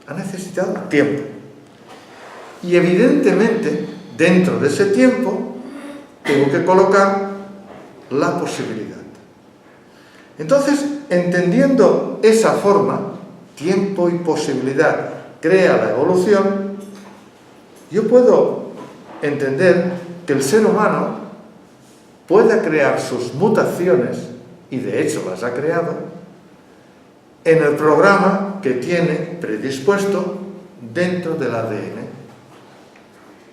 ha necesitado tiempo. Y evidentemente, dentro de ese tiempo, tengo que colocar la posibilidad. Entonces, entendiendo esa forma, tiempo y posibilidad crea la evolución, yo puedo entender que el ser humano pueda crear sus mutaciones, y de hecho las ha creado, en el programa que tiene predispuesto dentro del ADN.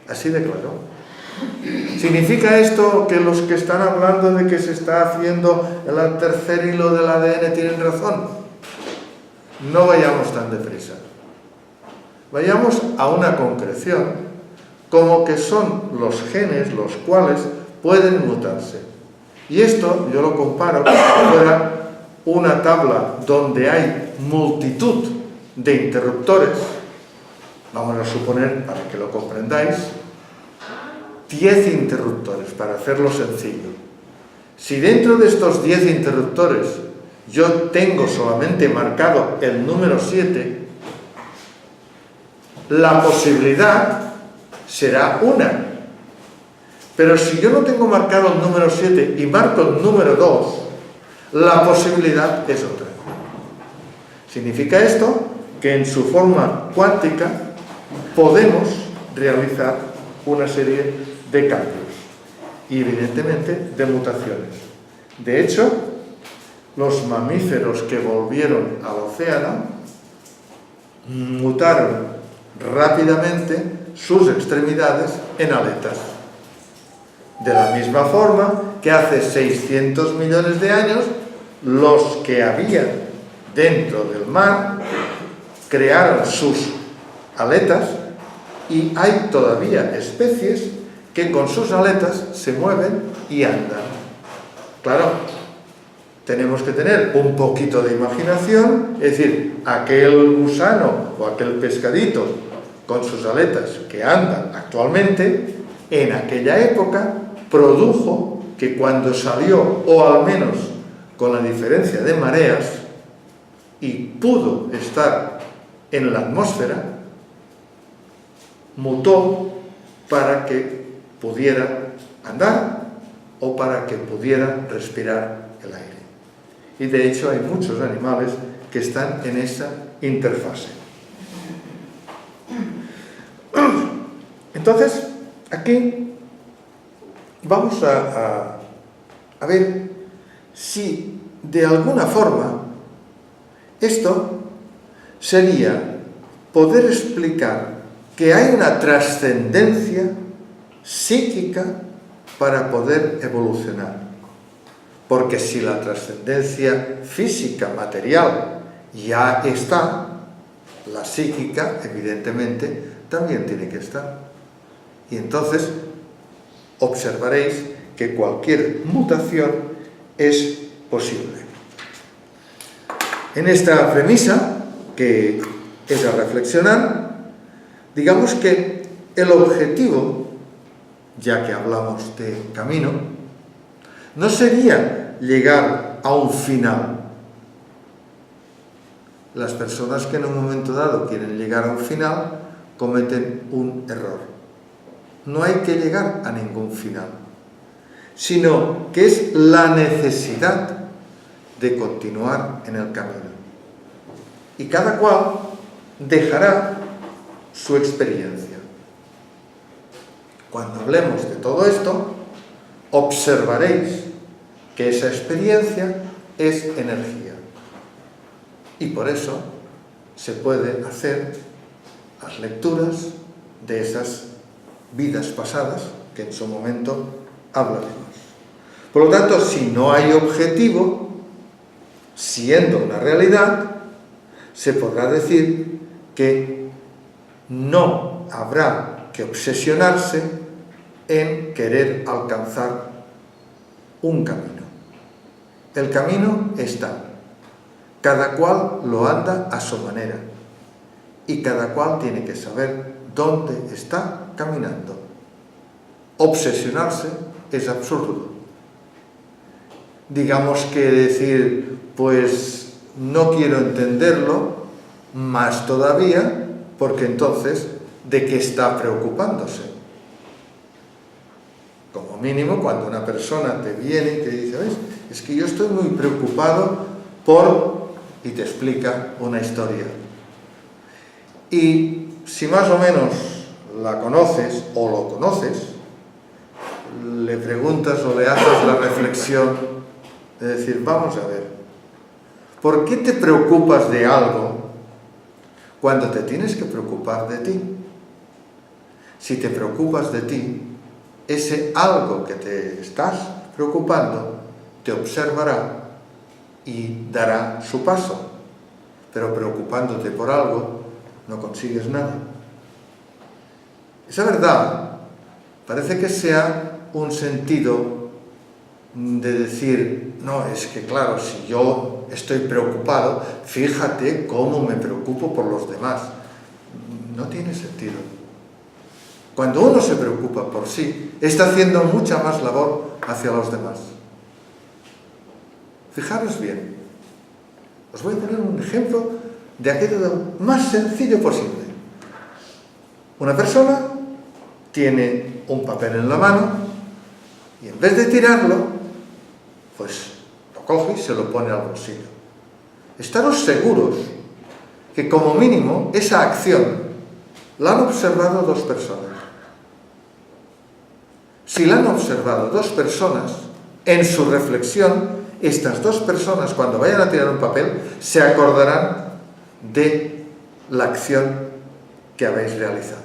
Así de claro. ¿Significa esto que los que están hablando de que se está haciendo el tercer hilo del ADN tienen razón? No vayamos tan deprisa. Vayamos a una concreción, como que son los genes los cuales pueden mutarse. Y esto yo lo comparo como si fuera una tabla donde hay multitud de interruptores. Vamos a suponer, para que lo comprendáis, 10 interruptores, para hacerlo sencillo. Si dentro de estos 10 interruptores yo tengo solamente marcado el número 7, la posibilidad será una. Pero si yo no tengo marcado el número 7 y marco el número 2, la posibilidad es otra. Significa esto que en su forma cuántica podemos realizar una serie de cambios y evidentemente de mutaciones. De hecho, los mamíferos que volvieron al océano mutaron rápidamente sus extremidades en aletas. De la misma forma que hace 600 millones de años, los que había dentro del mar crearon sus aletas, y hay todavía especies que con sus aletas se mueven y andan. Claro, tenemos que tener un poquito de imaginación, es decir, aquel gusano o aquel pescadito con sus aletas que andan actualmente, en aquella época produjo que cuando salió, o al menos con la diferencia de mareas, y pudo estar en la atmósfera, mutó para que pudiera andar o para que pudiera respirar el aire. Y de hecho hay muchos animales que están en esa interfase. Entonces, aquí vamos a ver si de alguna forma esto sería poder explicar que hay una trascendencia psíquica para poder evolucionar. Porque si la trascendencia física, material, ya está, la psíquica, evidentemente, también tiene que estar. Y entonces observaréis que cualquier mutación es posible. En esta premisa, que es a reflexionar, digamos que el objetivo, ya que hablamos de camino, no sería llegar a un final. Las personas que en un momento dado quieren llegar a un final cometen un error. No hay que llegar a ningún final, sino que es la necesidad de continuar en el camino. Y cada cual dejará su experiencia. Cuando hablemos de todo esto, observaréis que esa experiencia es energía. Y por eso se puede hacer las lecturas de esas vidas pasadas que en su momento hablaremos. Por lo tanto, si no hay objetivo, siendo una realidad, se podrá decir que no habrá que obsesionarse en querer alcanzar un camino. El camino está, cada cual lo anda a su manera y cada cual tiene que saber dónde está caminando. Obsesionarse es absurdo. Digamos que decir, pues no quiero entenderlo, más todavía porque entonces, ¿de qué está preocupándose? Como mínimo, cuando una persona te viene y te dice, ¿ves? Es que yo estoy muy preocupado por... y te explica una historia. Y si más o menos la conoces o lo conoces, le preguntas o le haces la reflexión de decir, vamos a ver, ¿por qué te preocupas de algo cuando te tienes que preocupar de ti? Si te preocupas de ti, ese algo que te estás preocupando te observará y dará su paso, pero preocupándote por algo no consigues nada. Esa verdad parece que sea un sentido de decir, no, es que claro, si yo estoy preocupado, fíjate cómo me preocupo por los demás. No tiene sentido. Cuando uno se preocupa por sí, está haciendo mucha más labor hacia los demás. Fijaros bien. Os voy a poner un ejemplo de aquello más sencillo posible. Una persona tiene un papel en la mano y en vez de tirarlo, pues lo coge y se lo pone al bolsillo. Estaros seguros que como mínimo esa acción la han observado dos personas. Si la han observado dos personas, en su reflexión, estas dos personas, cuando vayan a tirar un papel, se acordarán de la acción que habéis realizado.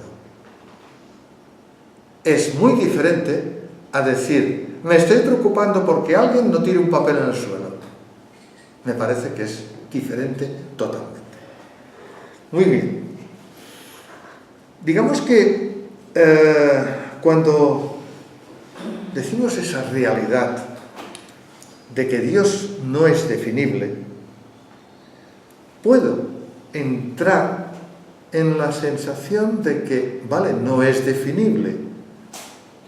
Es muy diferente a decir, me estoy preocupando porque alguien no tire un papel en el suelo. Me parece que es diferente totalmente. Muy bien. Digamos que cuando decimos esa realidad de que Dios no es definible, puedo entrar en la sensación de que, vale, no es definible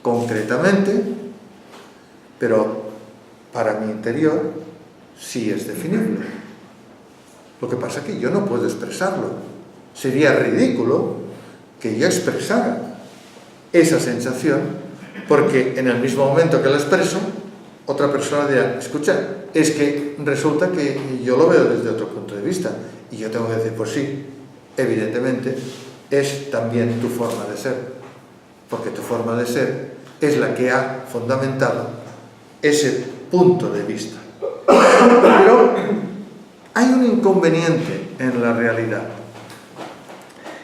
concretamente, pero para mi interior sí es definible. Lo que pasa es que yo no puedo expresarlo. Sería ridículo que yo expresara esa sensación, porque en el mismo momento que la expreso, otra persona dirá, escucha, es que resulta que yo lo veo desde otro punto de vista. Y yo tengo que decir, pues sí, evidentemente es también tu forma de ser, porque tu forma de ser es la que ha fundamentado ese punto de vista. Pero hay un inconveniente en la realidad.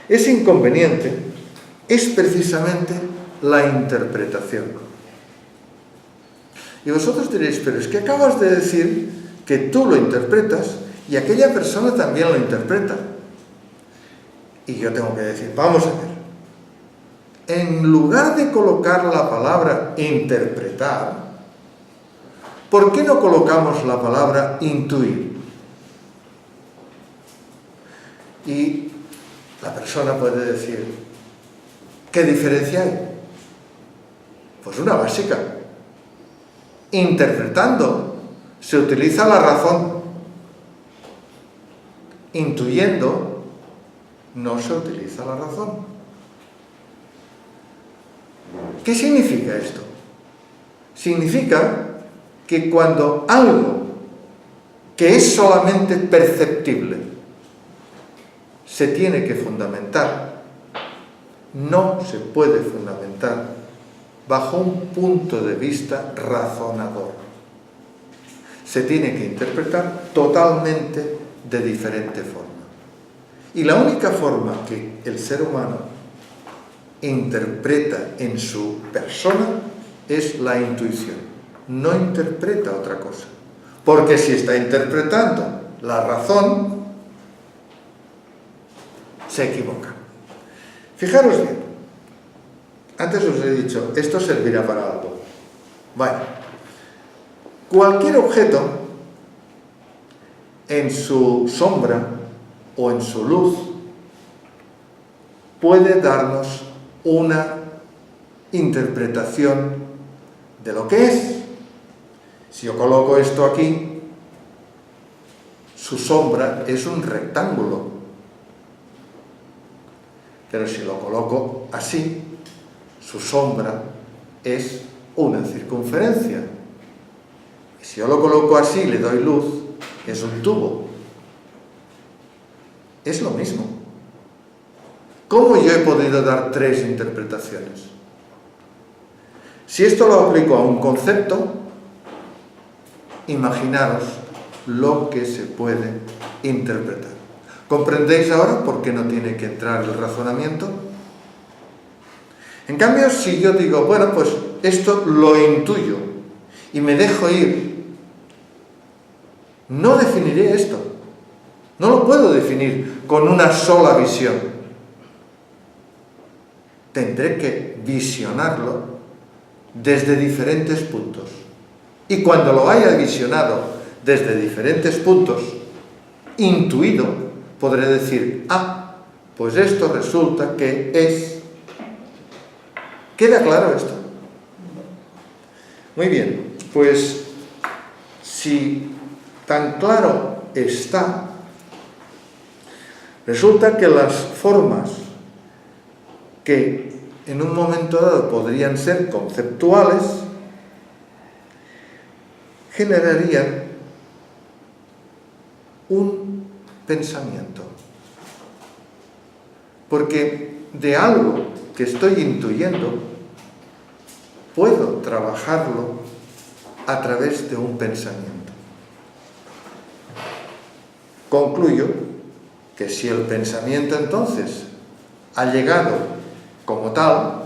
Ese inconveniente es precisamente la interpretación. Y vosotros diréis, pero es que acabas de decir que tú lo interpretas y aquella persona también lo interpreta. Y yo tengo que decir, vamos a ver, en lugar de colocar la palabra interpretar, ¿por qué no colocamos la palabra intuir? Y la persona puede decir, ¿qué diferencia hay? Pues una básica. Interpretando se utiliza la razón. Intuyendo no se utiliza la razón. ¿Qué significa esto? Significa que cuando algo que es solamente perceptible se tiene que fundamentar, no se puede fundamentar bajo un punto de vista razonador. Se tiene que interpretar totalmente de diferente forma. Y la única forma que el ser humano interpreta en su persona es la intuición. No interpreta otra cosa. Porque si está interpretando la razón, se equivoca. Fijaros bien. Antes os he dicho, esto servirá para algo. Vale. Cualquier objeto, en su sombra o en su luz, puede darnos una interpretación de lo que es. Si yo coloco esto aquí, su sombra es un rectángulo. Pero si lo coloco así, su sombra es una circunferencia. Y si yo lo coloco así y le doy luz, es un tubo. Es lo mismo. ¿Cómo yo he podido dar tres interpretaciones? Si esto lo aplico a un concepto, imaginaros lo que se puede interpretar. ¿Comprendéis ahora por qué no tiene que entrar el razonamiento? En cambio, si yo digo, bueno, pues esto lo intuyo y me dejo ir, no definiré esto. No lo puedo definir con una sola visión. Tendré que visionarlo desde diferentes puntos. Y cuando lo haya visionado desde diferentes puntos, intuido, podré decir, ah, pues esto resulta que es... ¿Queda claro esto? Muy bien, pues si tan claro está, resulta que las formas que en un momento dado podrían ser conceptuales, generarían un pensamiento. Porque de algo que estoy intuyendo, puedo trabajarlo a través de un pensamiento. Concluyo que si el pensamiento entonces ha llegado como tal,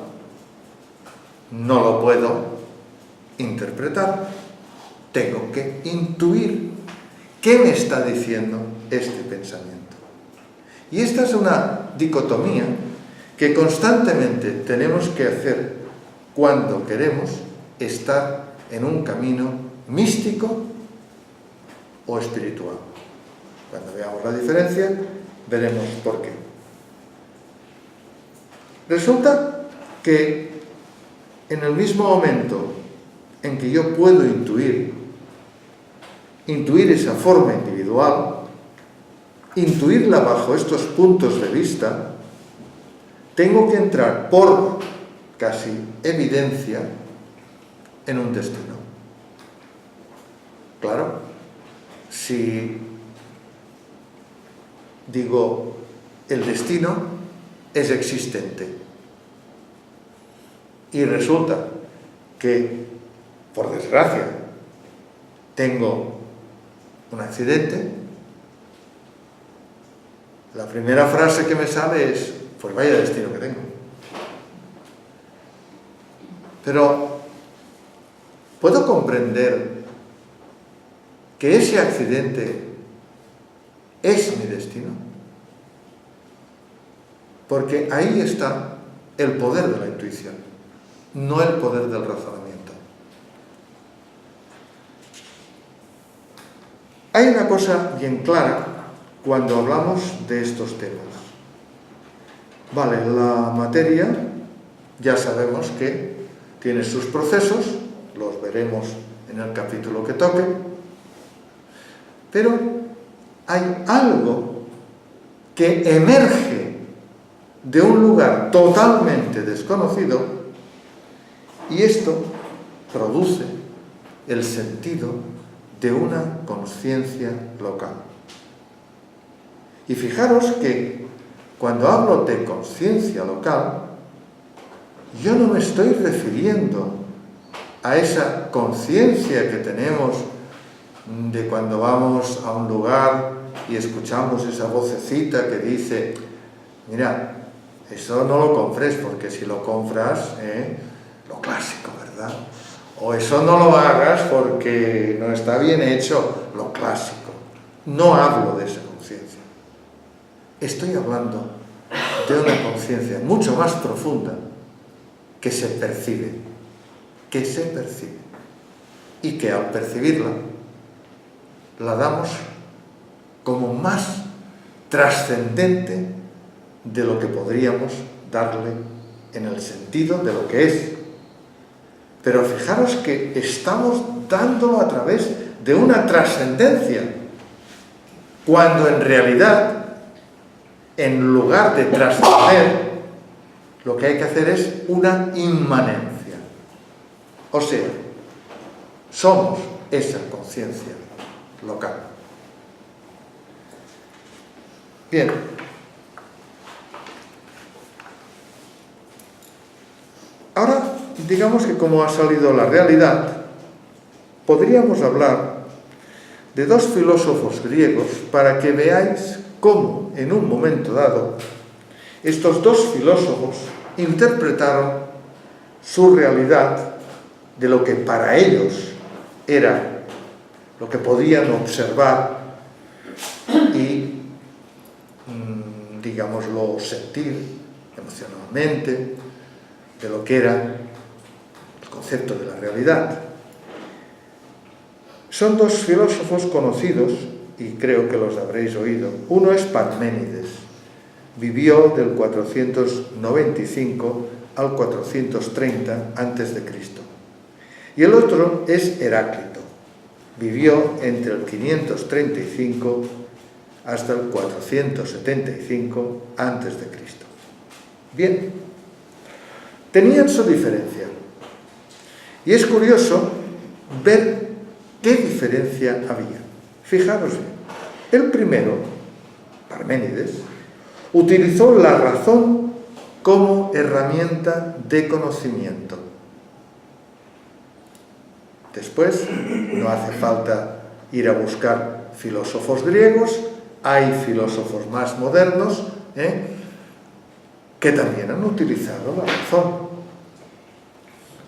no lo puedo interpretar. Tengo que intuir qué me está diciendo este pensamiento. Y esta es una dicotomía que constantemente tenemos que hacer cuando queremos estar en un camino místico o espiritual. Cuando veamos la diferencia, veremos por qué. Resulta que en el mismo momento en que yo puedo intuir esa forma individual, intuirla bajo estos puntos de vista, tengo que entrar por casi evidencia en un destino. Claro, si digo el destino es existente y resulta que, por desgracia, tengo un accidente, la primera frase que me sale es, pues vaya destino que tengo. Pero, ¿puedo comprender que ese accidente es mi destino? Porque ahí está el poder de la intuición, no el poder del razonamiento. Hay una cosa bien clara cuando hablamos de estos temas. Vale, la materia ya sabemos que tiene sus procesos, los veremos en el capítulo que toque, pero hay algo que emerge de un lugar totalmente desconocido y esto produce el sentido de una conciencia local. Y fijaros que cuando hablo de conciencia local, yo no me estoy refiriendo a esa conciencia que tenemos de cuando vamos a un lugar y escuchamos esa vocecita que dice, mira, eso no lo compres porque si lo compras, lo clásico, ¿verdad? O eso no lo hagas porque no está bien hecho, lo clásico. No hablo de esa conciencia. Estoy hablando de una conciencia mucho más profunda que se percibe, y que al percibirla la damos como más trascendente de lo que podríamos darle en el sentido de lo que es. Pero fijaros que estamos dándolo a través de una trascendencia, cuando en realidad, en lugar de trascender, lo que hay que hacer es una inmanencia. O sea, somos esa conciencia local. Bien. Ahora, digamos que como ha salido la realidad, podríamos hablar de dos filósofos griegos para que veáis cómo, en un momento dado, estos dos filósofos interpretaron su realidad de lo que para ellos era lo que podían observar y, digámoslo, sentir emocionalmente, de lo que era el concepto de la realidad. Son dos filósofos conocidos, y creo que los habréis oído. Uno es Parménides, vivió del 495 al 430 a.C. Y el otro es Heráclito, vivió entre el 535 hasta el 475 a.C. Bien, tenían su diferencia. Y es curioso ver qué diferencia había. Fijaros bien, el primero, Parménides, utilizó la razón como herramienta de conocimiento. Después, no hace falta ir a buscar filósofos griegos, hay filósofos más modernos, que también han utilizado la razón.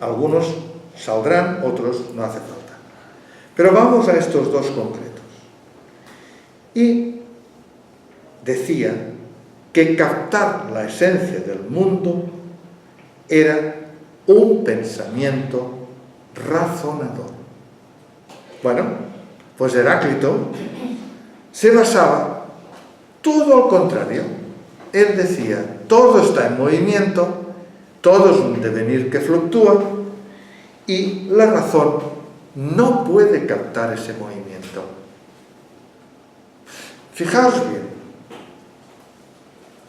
Algunos saldrán, otros no hace falta. Pero vamos a estos dos concretos. Y decía que captar la esencia del mundo era un pensamiento razonador. Bueno, pues Heráclito se basaba todo al contrario. Él decía, todo está en movimiento, todo es un devenir que fluctúa y la razón no puede captar ese movimiento. Fijaos bien,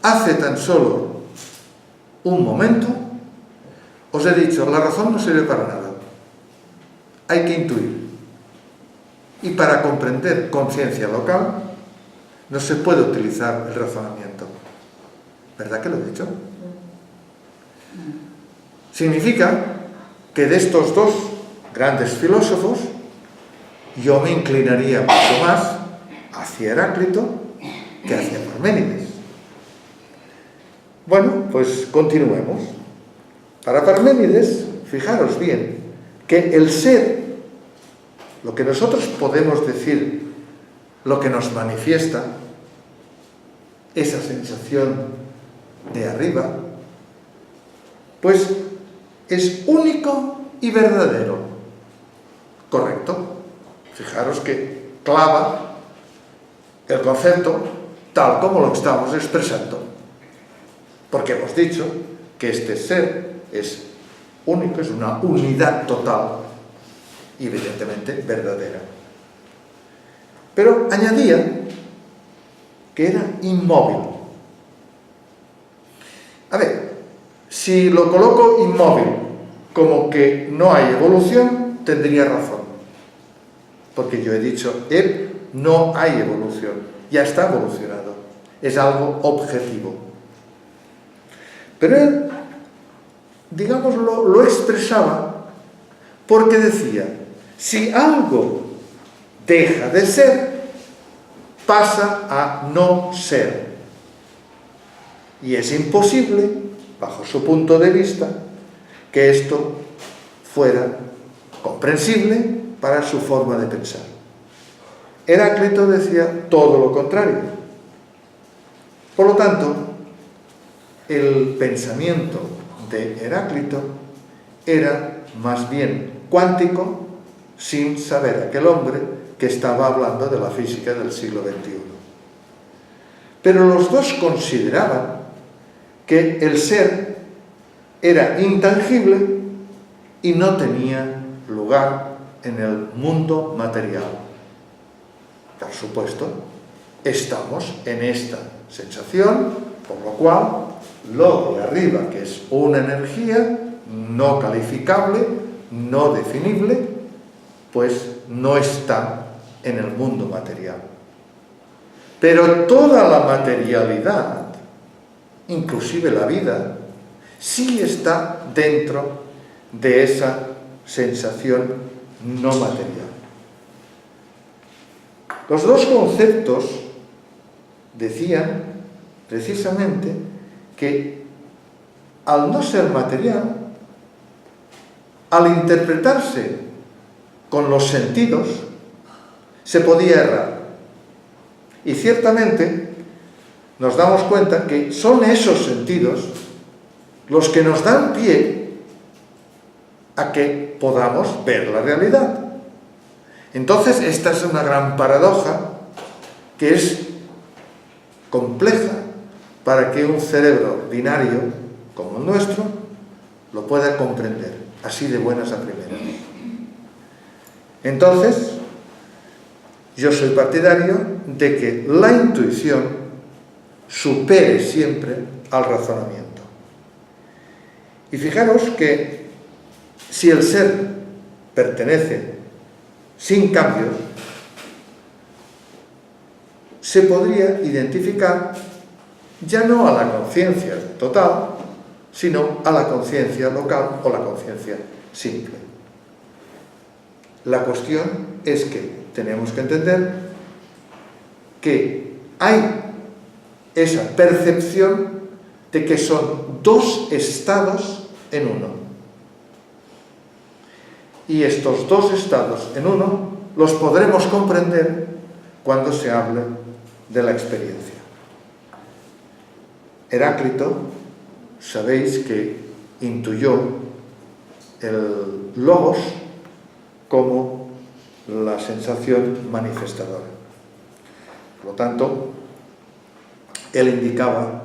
hace tan solo un momento os he dicho, la razón no sirve para nada, hay que intuir. Y para comprender conciencia local no se puede utilizar el razonamiento. ¿Verdad que lo he dicho? Significa que de estos dos grandes filósofos yo me inclinaría mucho más hacia Heráclito que hacia Parménides. Bueno, pues continuemos. Para Parménides, fijaros bien, que el ser, lo que nosotros podemos decir, lo que nos manifiesta, esa sensación de arriba, pues es único y verdadero. ¿Correcto? Fijaros que clava el concepto tal como lo estamos expresando. Porque hemos dicho que este ser es único, es una unidad total y evidentemente verdadera. Pero añadía que era inmóvil. A ver, si lo coloco inmóvil como que no hay evolución, tendría razón. Porque yo he dicho, no hay evolución, ya está evolucionado, es algo objetivo. Pero él, digamos, lo expresaba porque decía, si algo deja de ser, pasa a no ser. Y es imposible, bajo su punto de vista, que esto fuera comprensible para su forma de pensar. Heráclito decía todo lo contrario. Por lo tanto, el pensamiento de Heráclito era más bien cuántico, sin saber aquel hombre que estaba hablando de la física del siglo XXI. Pero los dos consideraban que el ser era intangible y no tenía lugar en el mundo material. Por supuesto, estamos en esta sensación, por lo cual lo de arriba, que es una energía no calificable, no definible, pues no está en el mundo material. Pero toda la materialidad, inclusive la vida, sí está dentro de esa sensación no material. Los dos conceptos decían precisamente que al no ser material, al interpretarse con los sentidos, se podía errar. Y ciertamente nos damos cuenta que son esos sentidos los que nos dan pie a que podamos ver la realidad. Entonces, esta es una gran paradoja que es compleja para que un cerebro binario como el nuestro lo pueda comprender, así de buenas a primeras. Entonces, yo soy partidario de que la intuición supere siempre al razonamiento. Y fijaros que si el ser pertenece sin cambios, se podría identificar ya no a la conciencia total, sino a la conciencia local o la conciencia simple. La cuestión es que tenemos que entender que hay esa percepción de que son dos estados en uno. Y estos dos estados en uno los podremos comprender cuando se hable de la experiencia. Heráclito, sabéis que intuyó el logos como la sensación manifestadora. Por lo tanto, él indicaba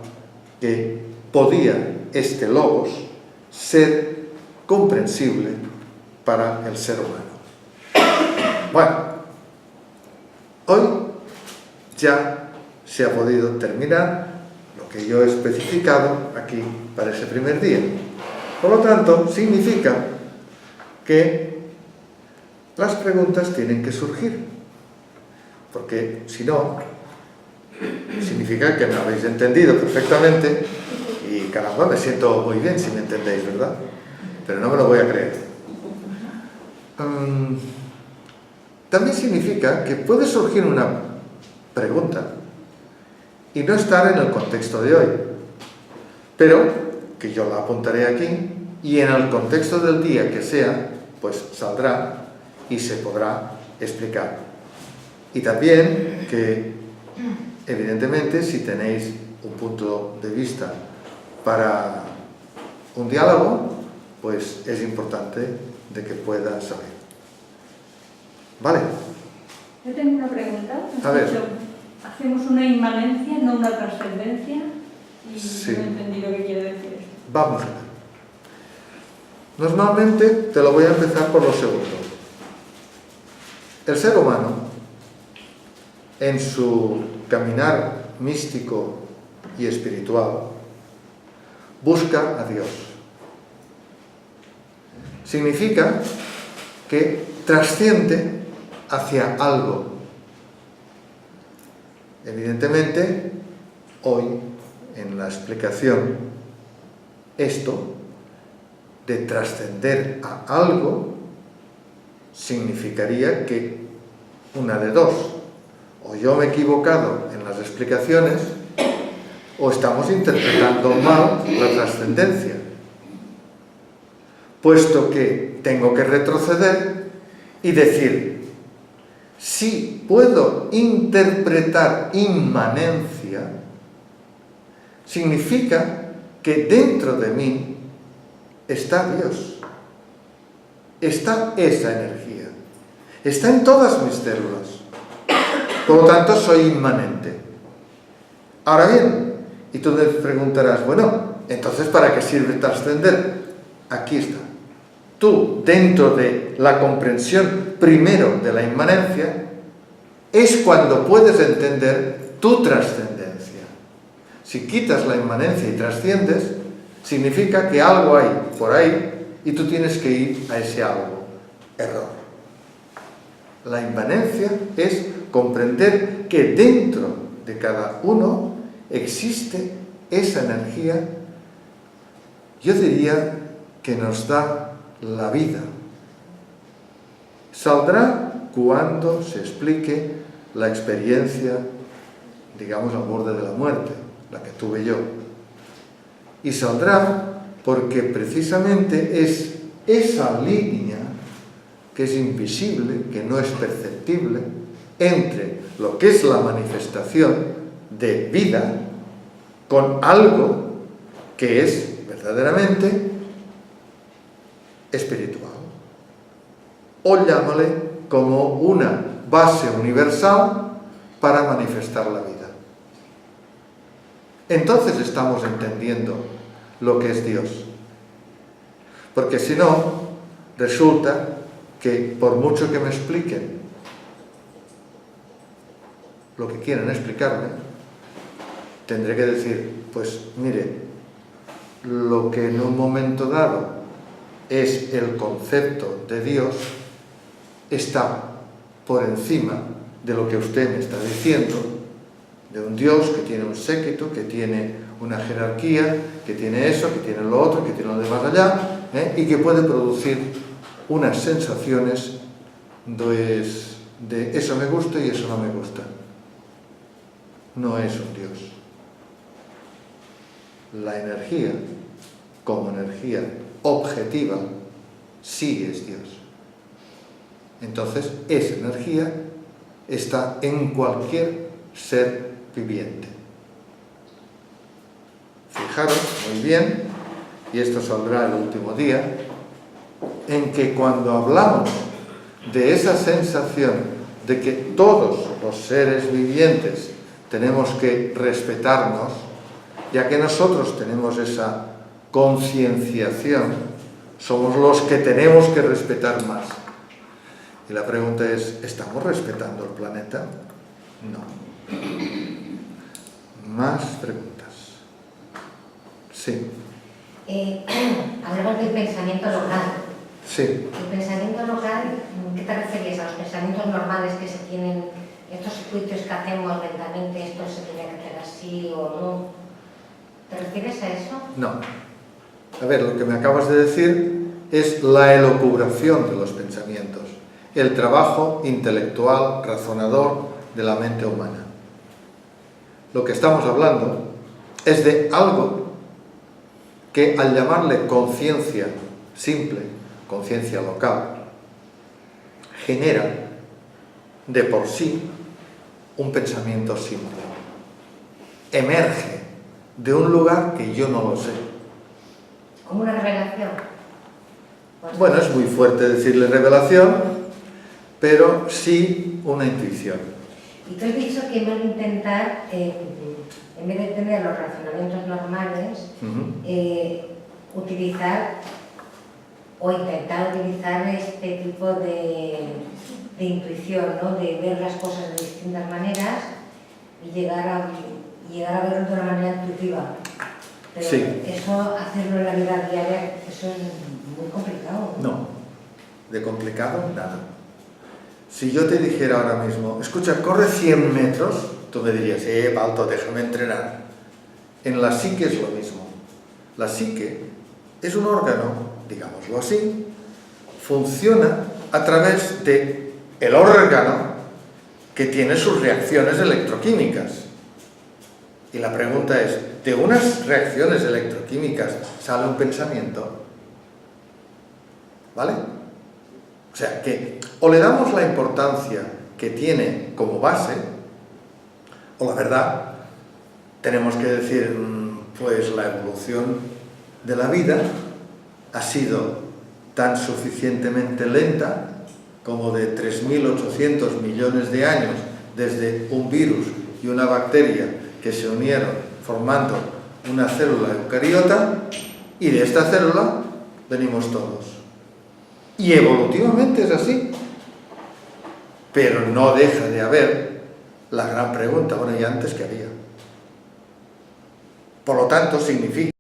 que podía este logos ser comprensible para el ser humano. Bueno, hoy ya se ha podido terminar lo que yo he especificado aquí para ese primer día. Por lo tanto, significa que las preguntas tienen que surgir, porque si no, significa que me habéis entendido perfectamente y caramba, me siento muy bien si me entendéis, ¿verdad? Pero no me lo voy a creer. También significa que puede surgir una pregunta y no estar en el contexto de hoy, pero que yo la apuntaré aquí y en el contexto del día que sea, pues saldrá y se podrá explicar. Y también que, evidentemente, si tenéis un punto de vista para un diálogo, pues es importante de que pueda saber. ¿Vale? Yo tengo una pregunta. A ver. Hacemos una inmanencia, no una trascendencia, y sí. No he entendido qué quiere decir esto. Vamos a ver. Normalmente te lo voy a empezar por lo segundo. El ser humano, en su caminar místico y espiritual, busca a Dios. Significa que trasciende hacia algo. Evidentemente, hoy, en la explicación, esto de trascender a algo significaría que una de dos: o yo me he equivocado en las explicaciones o estamos interpretando mal la trascendencia, puesto que tengo que retroceder y decir, si puedo interpretar inmanencia, significa que dentro de mí está Dios, está esa energía, está en todas mis células, por lo tanto soy inmanente. Ahora bien, y tú me preguntarás, bueno, entonces ¿para qué sirve trascender? Aquí está. Tú, dentro de la comprensión primero de la inmanencia, es cuando puedes entender tu trascendencia. Si quitas la inmanencia y trasciendes, significa que algo hay por ahí y tú tienes que ir a ese algo. Error. La inmanencia es comprender que dentro de cada uno existe esa energía, yo diría que nos da la vida. Saldrá cuando se explique la experiencia, digamos, al borde de la muerte, la que tuve yo. Y saldrá porque precisamente es esa línea que es invisible, que no es perceptible, entre lo que es la manifestación de vida con algo que es verdaderamente espiritual. O llámale como una base universal para manifestar la vida. Entonces estamos entendiendo lo que es Dios. Porque si no, resulta que por mucho que me expliquen lo que quieren explicarme, tendré que decir, pues mire, lo que en un momento dado es el concepto de Dios está por encima de lo que usted me está diciendo, de un Dios que tiene un séquito, que tiene una jerarquía, que tiene eso, que tiene lo otro, que tiene lo de más allá, y que puede producir unas sensaciones de eso me gusta y eso no me gusta. No es un Dios. La energía, como energía objetiva, sí es Dios. Entonces, esa energía está en cualquier ser viviente. Fijaros muy bien, y esto saldrá el último día, en que cuando hablamos de esa sensación de que todos los seres vivientes tenemos que respetarnos, ya que nosotros tenemos esa concienciación, somos los que tenemos que respetar más. Y la pregunta es, ¿estamos respetando el planeta? No. Más preguntas. Sí. Hablamos del pensamiento local. Sí. El pensamiento local, ¿qué te refieres? ¿A los pensamientos normales que se tienen, estos circuitos que hacemos lentamente, esto se tiene que hacer así o no? ¿Te refieres a eso? No. A ver, lo que me acabas de decir es la elucubración de los pensamientos, el trabajo intelectual, razonador de la mente humana. Lo que estamos hablando es de algo que al llamarle conciencia simple, conciencia local, genera de por sí un pensamiento simple. Emerge de un lugar que yo no lo sé. ¿Como una revelación? Bueno, es muy fuerte decirle revelación, pero sí una intuición. Y tú has dicho que en vez de intentar, en vez de tener los razonamientos normales, utilizar o intentar utilizar este tipo de intuición, ¿no? De ver las cosas de distintas maneras y llegar a verlo de una manera intuitiva. Pero sí. Eso, hacerlo en la vida diaria, eso es muy complicado. No, de complicado nada. Si yo te dijera ahora mismo, escucha, corre 100 metros, tú me dirías, Balto, déjame entrenar. En la psique es lo mismo. La psique es un órgano, digámoslo así, funciona a través de el órgano que tiene sus reacciones electroquímicas. Y la pregunta es, ¿de unas reacciones electroquímicas sale un pensamiento? ¿Vale? O sea, que o le damos la importancia que tiene como base, o la verdad, tenemos que decir, pues la evolución de la vida ha sido tan suficientemente lenta como de 3.800 millones de años desde un virus y una bacteria que se unieron formando una célula eucariota, y de esta célula venimos todos. Y evolutivamente es así. Pero no deja de haber la gran pregunta, bueno, ¿y antes qué había? Por lo tanto, significa